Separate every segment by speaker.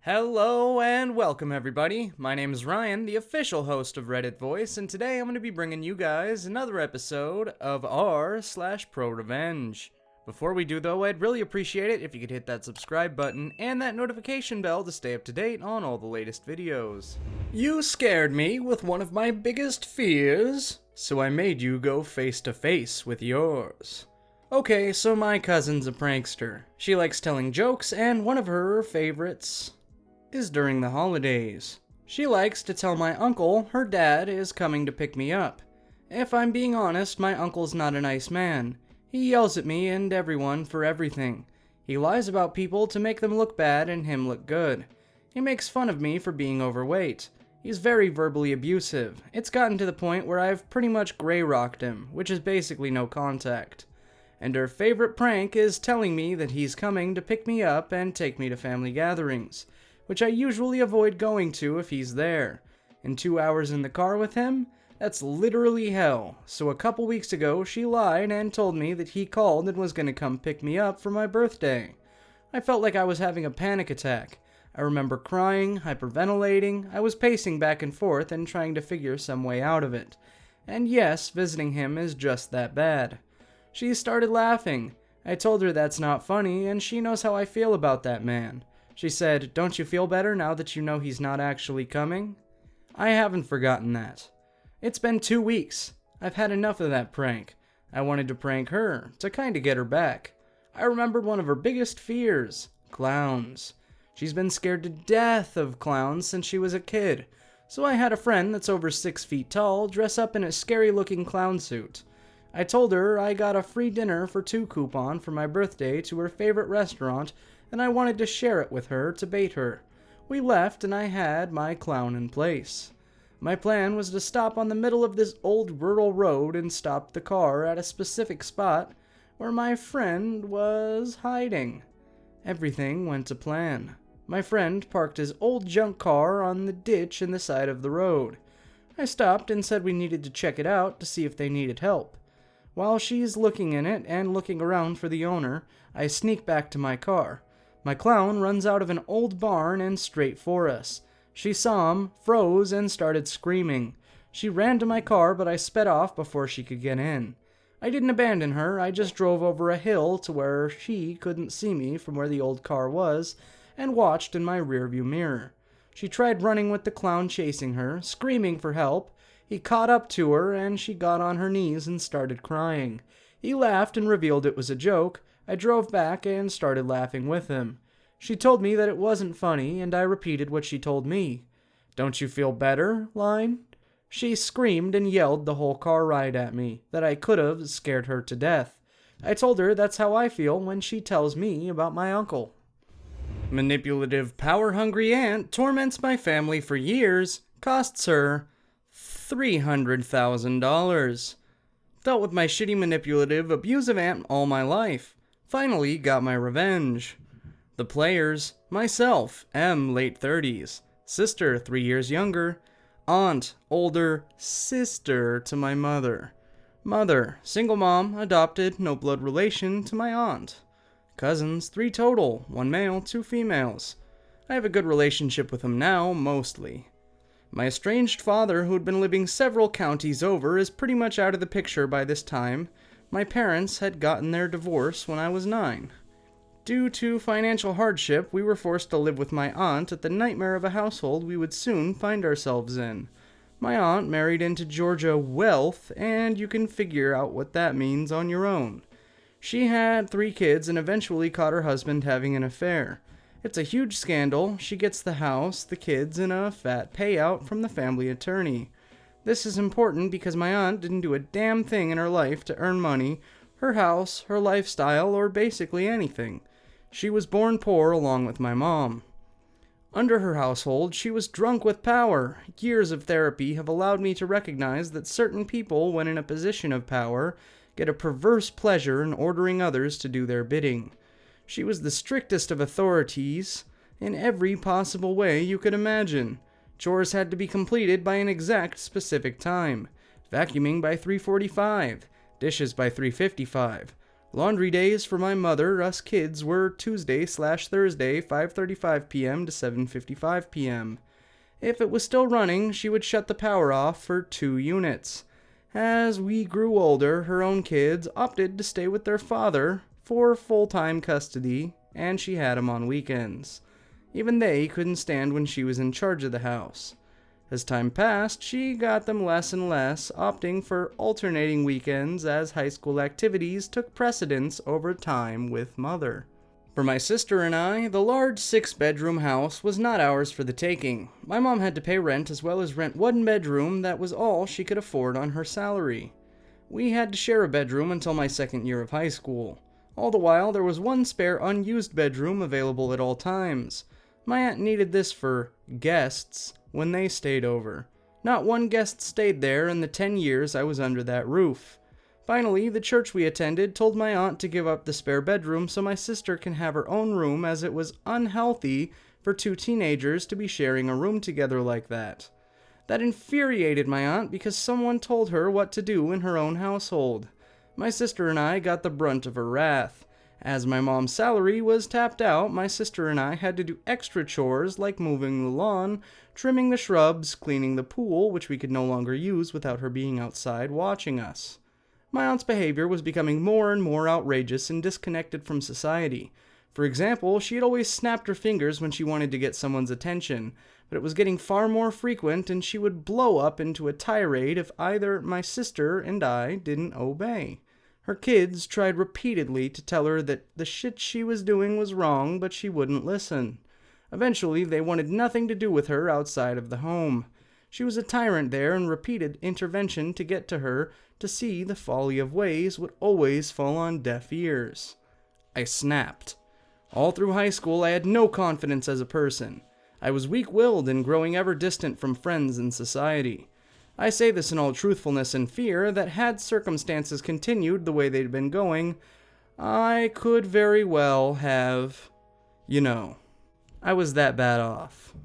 Speaker 1: Hello and welcome everybody. My name is Ryan, the official host of Reddit Voice, and today I'm going to be bringing you guys another episode of r/ProRevenge. Before we do though, I'd really appreciate it if you could hit that subscribe button and that notification bell to stay up to date on all the latest videos. You scared me with one of my biggest fears, so I made you go face to face with yours. Okay, so my cousin's a prankster. She likes telling jokes, and one of her favorites is during the holidays. She likes to tell my uncle her dad is coming to pick me up. If I'm being honest, my uncle's not a nice man. He yells at me and everyone for everything. He lies about people to make them look bad and him look good. He makes fun of me for being overweight. He's very verbally abusive. It's gotten to the point where I've pretty much gray-rocked him, which is basically no contact. And her favorite prank is telling me that he's coming to pick me up and take me to family gatherings, which I usually avoid going to if he's there. And 2 hours in the car with him? That's literally hell. So a couple weeks ago, she lied and told me that he called and was gonna come pick me up for my birthday. I felt like I was having a panic attack. I remember crying, hyperventilating, I was pacing back and forth and trying to figure some way out of it. And yes, visiting him is just that bad. She started laughing. I told her that's not funny, and she knows how I feel about that man. She said, "Don't you feel better now that you know he's not actually coming?" I haven't forgotten that. It's been 2 weeks. I've had enough of that prank. I wanted to prank her, to kinda get her back. I remembered one of her biggest fears, clowns. She's been scared to death of clowns since she was a kid. So I had a friend that's over 6 feet tall dress up in a scary-looking clown suit. I told her I got a free dinner for 2 coupon for my birthday to her favorite restaurant, and I wanted to share it with her to bait her. We left and I had my clown in place. My plan was to stop on the middle of this old rural road and stop the car at a specific spot where my friend was hiding. Everything went to plan. My friend parked his old junk car on the ditch in the side of the road. I stopped and said we needed to check it out to see if they needed help. While she's looking in it and looking around for the owner, I sneak back to my car. My clown runs out of an old barn and straight for us. She saw him, froze, and started screaming. She ran to my car, but I sped off before she could get in. I didn't abandon her, I just drove over a hill to where she couldn't see me from where the old car was, and watched in my rearview mirror. She tried running with the clown chasing her, screaming for help. He caught up to her, and she got on her knees and started crying. He laughed and revealed it was a joke. I drove back and started laughing with him. She told me that it wasn't funny, and I repeated what she told me. "Don't you feel better?" line. She screamed and yelled the whole car ride at me, that I could have scared her to death. I told her that's how I feel when she tells me about my uncle. Manipulative, power-hungry aunt torments my family for years, costs her $300,000. Dealt with my shitty, manipulative, abusive aunt all my life. Finally got my revenge. The players: myself, M, late 30s, sister, 3 years younger, aunt, older, sister to my mother, mother, single mom, adopted, no blood relation to my aunt, cousins, 3 total, 1 male, 2 females. I have a good relationship with them now, mostly. My estranged father, who had been living several counties over, is pretty much out of the picture by this time. My parents had gotten their divorce when I was 9. Due to financial hardship, we were forced to live with my aunt at the nightmare of a household we would soon find ourselves in. My aunt married into Georgia wealth, and you can figure out what that means on your own. She had 3 kids and eventually caught her husband having an affair. It's a huge scandal. She gets the house, the kids, and a fat payout from the family attorney. This is important because my aunt didn't do a damn thing in her life to earn money, her house, her lifestyle, or basically anything. She was born poor along with my mom. Under her household, she was drunk with power. Years of therapy have allowed me to recognize that certain people, when in a position of power, get a perverse pleasure in ordering others to do their bidding. She was the strictest of authorities in every possible way you could imagine. Chores had to be completed by an exact specific time. Vacuuming by 3:45. Dishes by 3:55. Laundry days for my mother, us kids, were Tuesday/Thursday, 5:35 p.m. to 7:55 p.m. If it was still running, she would shut the power off for 2 units. As we grew older, her own kids opted to stay with their father for full-time custody, and she had them on weekends. Even they couldn't stand when she was in charge of the house. As time passed, she got them less and less, opting for alternating weekends as high school activities took precedence over time with mother. For my sister and I, the large 6-bedroom house was not ours for the taking. My mom had to pay rent as well as rent 1 bedroom that was all she could afford on her salary. We had to share a bedroom until my 2nd year of high school. All the while, there was 1 spare unused bedroom available at all times. My aunt needed this for guests when they stayed over. Not one guest stayed there in the 10 years I was under that roof. Finally, the church we attended told my aunt to give up the spare bedroom so my sister can have her own room, as it was unhealthy for 2 teenagers to be sharing a room together like that. That infuriated my aunt because someone told her what to do in her own household. My sister and I got the brunt of her wrath. As my mom's salary was tapped out, my sister and I had to do extra chores like moving the lawn, trimming the shrubs, cleaning the pool, which we could no longer use without her being outside watching us. My aunt's behavior was becoming more and more outrageous and disconnected from society. For example, she had always snapped her fingers when she wanted to get someone's attention, but it was getting far more frequent, and she would blow up into a tirade if either my sister and I didn't obey. Her kids tried repeatedly to tell her that the shit she was doing was wrong, but she wouldn't listen. Eventually, they wanted nothing to do with her outside of the home. She was a tyrant there, and repeated intervention to get to her to see the folly of ways would always fall on deaf ears. I snapped. All through high school, I had no confidence as a person. I was weak-willed and growing ever distant from friends and society. I say this in all truthfulness and fear that had circumstances continued the way they'd been going, I could very well have, I was that bad off.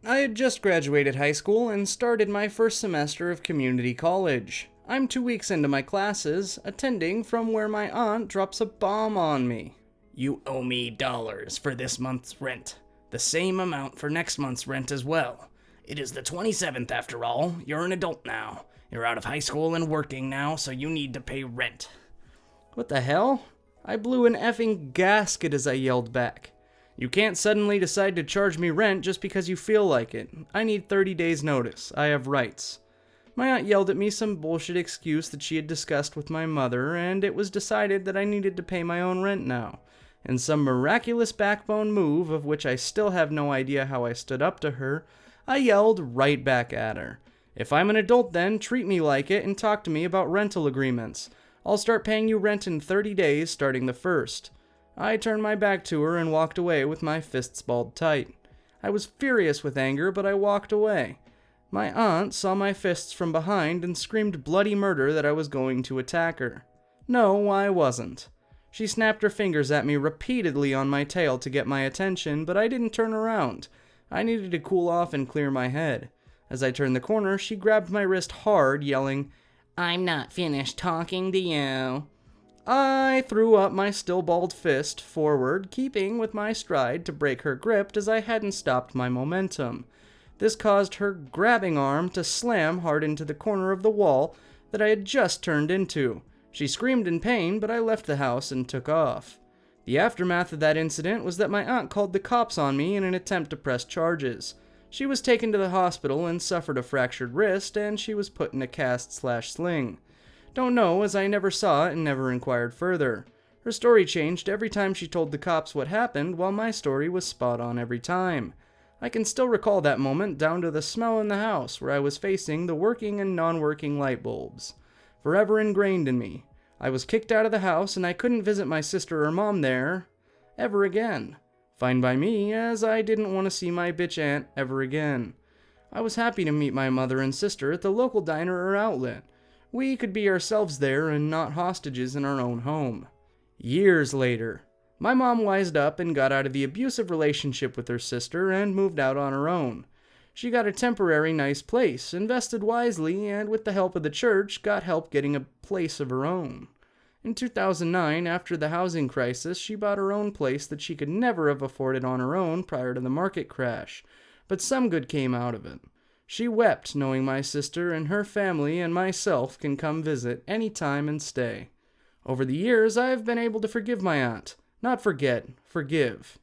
Speaker 1: I had just graduated high school and started my first semester of community college. I'm 2 weeks into my classes, attending from where my aunt drops a bomb on me. "You owe me dollars for this month's rent. The same amount for next month's rent as well. It is the 27th after all. You're an adult now. You're out of high school and working now, so you need to pay rent." What the hell? I blew an effing gasket as I yelled back. "You can't suddenly decide to charge me rent just because you feel like it. I need 30 days notice. I have rights." My aunt yelled at me some bullshit excuse that she had discussed with my mother, and it was decided that I needed to pay my own rent now. In some miraculous backbone move, of which I still have no idea how I stood up to her, I yelled right back at her. "If I'm an adult then, treat me like it and talk to me about rental agreements. I'll start paying you rent in 30 days, starting the 1st. I turned my back to her and walked away with my fists balled tight. I was furious with anger, but I walked away. My aunt saw my fists from behind and screamed bloody murder that I was going to attack her. No, I wasn't. She snapped her fingers at me repeatedly on my tail to get my attention, but I didn't turn around. I needed to cool off and clear my head. As I turned the corner, she grabbed my wrist hard, yelling, "I'm not finished talking to you." I threw up my still balled fist forward, keeping with my stride to break her grip as I hadn't stopped my momentum. This caused her grabbing arm to slam hard into the corner of the wall that I had just turned into. She screamed in pain, but I left the house and took off. The aftermath of that incident was that my aunt called the cops on me in an attempt to press charges. She was taken to the hospital and suffered a fractured wrist, and she was put in a cast/sling. Don't know, as I never saw it and never inquired further. Her story changed every time she told the cops what happened, while my story was spot on every time. I can still recall that moment down to the smell in the house where I was facing the working and non-working light bulbs. Forever ingrained in me. I was kicked out of the house and I couldn't visit my sister or mom there ever again. Fine by me, as I didn't want to see my bitch aunt ever again. I was happy to meet my mother and sister at the local diner or outlet. We could be ourselves there and not hostages in our own home. Years later, my mom wised up and got out of the abusive relationship with her sister and moved out on her own. She got a temporary nice place, invested wisely, and with the help of the church, got help getting a place of her own. In 2009, after the housing crisis, she bought her own place that she could never have afforded on her own prior to the market crash, but some good came out of it. She wept knowing my sister and her family and myself can come visit any time and stay. Over the years, I've been able to forgive my aunt. Not forget, forgive.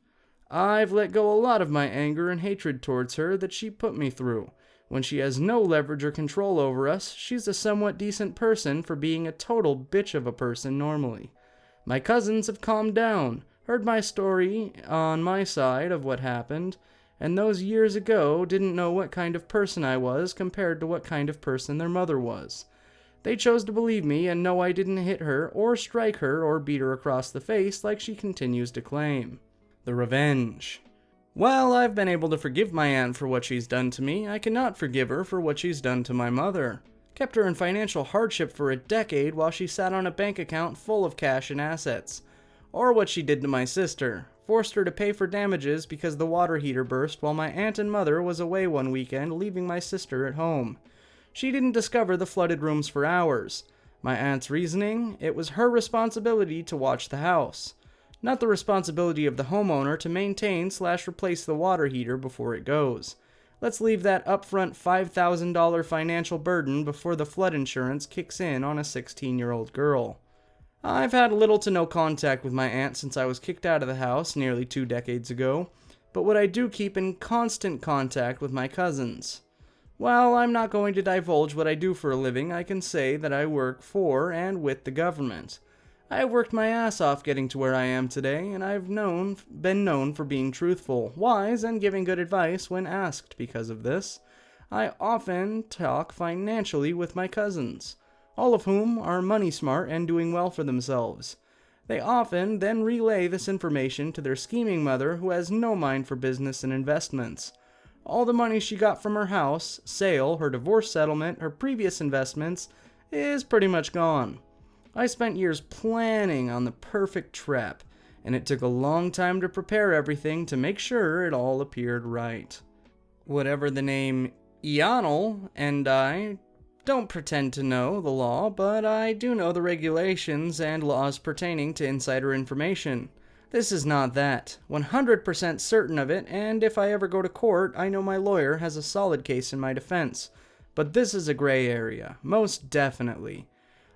Speaker 1: I've let go a lot of my anger and hatred towards her that she put me through. When she has no leverage or control over us, she's a somewhat decent person for being a total bitch of a person normally. My cousins have calmed down, heard my story on my side of what happened, and those years ago didn't know what kind of person I was compared to what kind of person their mother was. They chose to believe me and know I didn't hit her or strike her or beat her across the face like she continues to claim. The revenge. While I've been able to forgive my aunt for what she's done to me, I cannot forgive her for what she's done to my mother. Kept her in financial hardship for a decade while she sat on a bank account full of cash and assets. Or what she did to my sister. Forced her to pay for damages because the water heater burst while my aunt and mother was away one weekend, leaving my sister at home. She didn't discover the flooded rooms for hours. My aunt's reasoning, it was her responsibility to watch the house. Not the responsibility of the homeowner to maintain/replace the water heater before it goes. Let's leave that upfront $5,000 financial burden before the flood insurance kicks in on a 16-year-old girl. I've had little to no contact with my aunt since I was kicked out of the house nearly 2 decades ago, but what I do keep in constant contact with my cousins. While I'm not going to divulge what I do for a living, I can say that I work for and with the government. I have worked my ass off getting to where I am today, and I've been known for being truthful, wise, and giving good advice when asked because of this. I often talk financially with my cousins, all of whom are money smart and doing well for themselves. They often then relay this information to their scheming mother who has no mind for business and investments. All the money she got from her house, sale, her divorce settlement, her previous investments, is pretty much gone. I spent years planning on the perfect trap, and it took a long time to prepare everything to make sure it all appeared right. Whatever the name Eonel and I don't pretend to know the law, but I do know the regulations and laws pertaining to insider information. This is not that. 100% certain of it, and if I ever go to court, I know my lawyer has a solid case in my defense. But this is a gray area, most definitely.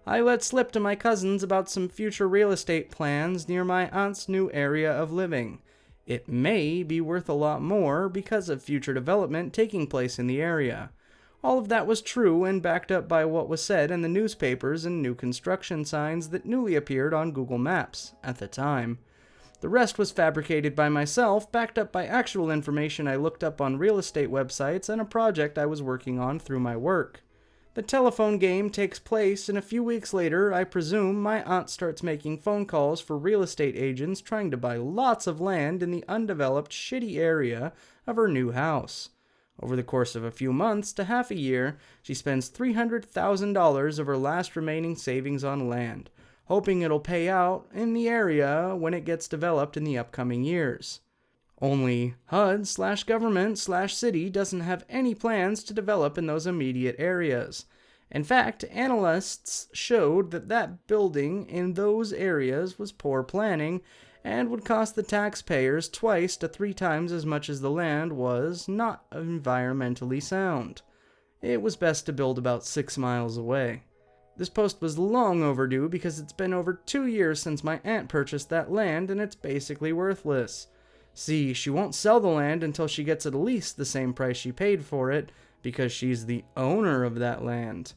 Speaker 1: I let slip to my cousins about some future real estate plans near my aunt's new area of living. It may be worth a lot more because of future development taking place in the area. All of that was true and backed up by what was said in the newspapers and new construction signs that newly appeared on Google Maps at the time. The rest was fabricated by myself, backed up by actual information I looked up on real estate websites and a project I was working on through my work. The telephone game takes place, and a few weeks later, I presume, my aunt starts making phone calls for real estate agents trying to buy lots of land in the undeveloped, shitty area of her new house. Over the course of a few months to half a year, she spends $300,000 of her last remaining savings on land, hoping it'll pay out in the area when it gets developed in the upcoming years. Only HUD/government/city doesn't have any plans to develop in those immediate areas. In fact, analysts showed that building in those areas was poor planning and would cost the taxpayers 2 to 3 times as much as the land was not environmentally sound. It was best to build about 6 miles away. This post was long overdue because it's been over 2 years since my aunt purchased that land and it's basically worthless. See, she won't sell the land until she gets at least the same price she paid for it, because she's the owner of that land.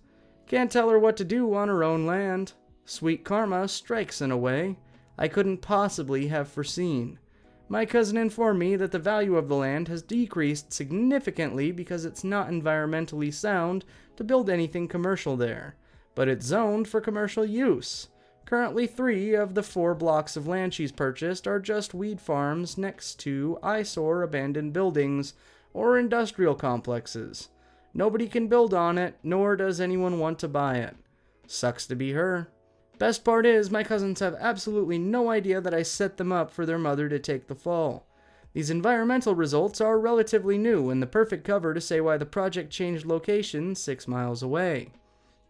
Speaker 1: Can't tell her what to do on her own land. Sweet karma strikes in a way I couldn't possibly have foreseen. My cousin informed me that the value of the land has decreased significantly because it's not environmentally sound to build anything commercial there, but it's zoned for commercial use. Currently 3 of the 4 blocks of land she's purchased are just weed farms next to eyesore abandoned buildings or industrial complexes. Nobody can build on it, nor does anyone want to buy it. Sucks to be her. Best part is, my cousins have absolutely no idea that I set them up for their mother to take the fall. These environmental results are relatively new and the perfect cover to say why the project changed location 6 miles away.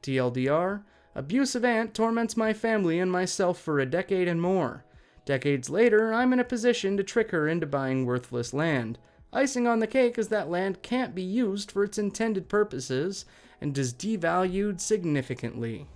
Speaker 1: TLDR, Abusive aunt torments my family and myself for a decade and more. Decades later, I'm in a position to trick her into buying worthless land. Icing on the cake is that land can't be used for its intended purposes and is devalued significantly.